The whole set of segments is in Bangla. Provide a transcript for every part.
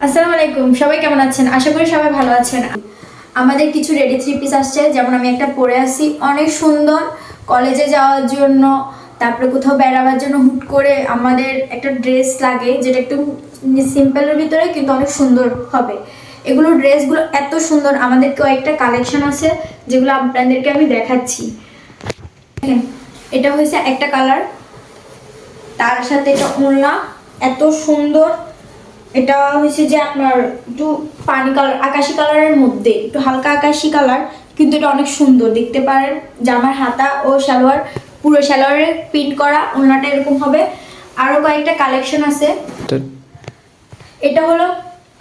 আসসালামু আলাইকুম, সবাই কেমন আছেন? আশা করি সবাই ভালো আছেন। আমাদের কিছু রেডি থ্রি পিস আসছে, যেমন আমি একটা পরে আসি, অনেক সুন্দর কলেজে যাওয়ার জন্য, তারপরে কোথাও বেড়াবার জন্য হুট করে আমাদের একটা ড্রেস লাগে যেটা একটু সিম্পলের ভিতরে কিন্তু অনেক সুন্দর হবে। এগুলো ড্রেসগুলো এত সুন্দর, আমাদের কয়েকটা কালেকশন আছে যেগুলো আপনাদেরকে আমি দেখাচ্ছি। এটা হয়েছে একটা কালার, তার সাথে এটা ওড়না, এত সুন্দর। এটা হচ্ছে যে আপনার একটু পানি কালার, আকাশি কালারের মধ্যে একটু হালকা আকাশি কালার, কিন্তু এটা অনেক সুন্দর দেখতে পারেন। জামার হাতা ও সালোয়ার, পুরো সালোয়ারে প্রিন্ট করা, ওড়নাটা এরকম হবে। আরো কয়েকটা কালেকশন আছে। এটা হলো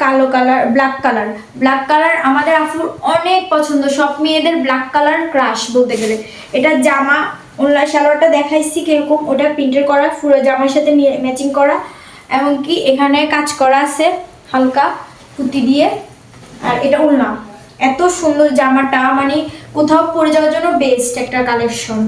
কালো colour, black colour. Black colour আমাদের আফুর অনেক পছন্দ, সব মেয়েদের ব্ল্যাক কালার ক্রাশ বলতে গেলে। এটা জামা, ওড়না সালোয়ারটা দেখাইছি কিরকম, ওটা প্রিন্টের করা, পুরো জামার সাথে ম্যাচিং করা, এমনকি এখানে কাজ করা আছে হালকা পুঁতি দিয়ে। আর এটা ওড়না, এত সুন্দর জামাটা, মানে কোথাও পরে যাওয়ার জন্য বেস্ট একটা কালেকশন।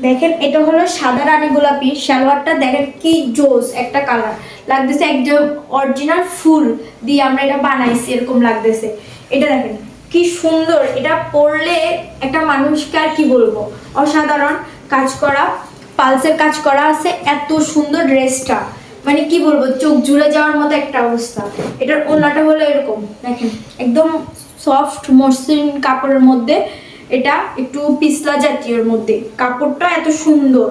দেখেন এটা হলো সাদা রানী গোলাপি, সালোয়ারটা দেখেন কি জোস একটা কালার লাগতেছে, একদম অরিজিনাল ফুল দিয়ে আমরা এটা বানাইছি এরকম লাগতেছে। এটা দেখেন কি সুন্দর, এটা পরলে একটা মানুষকে আর কি বলবো, অসাধারণ কাজ করা, পালসের কাজ করা আছে, এত সুন্দর ড্রেসটা, মানে কি বলবো, চোখ জুড়ে যাওয়ার মতো একটা অবস্থা। এটার ওড়নাটা হলো এরকম দেখেন, একদম সফট মসৃণ কাপড়ের মধ্যে, এটা একটু পিছলা জাতীয়র মধ্যে, কাপড়টা এত সুন্দর।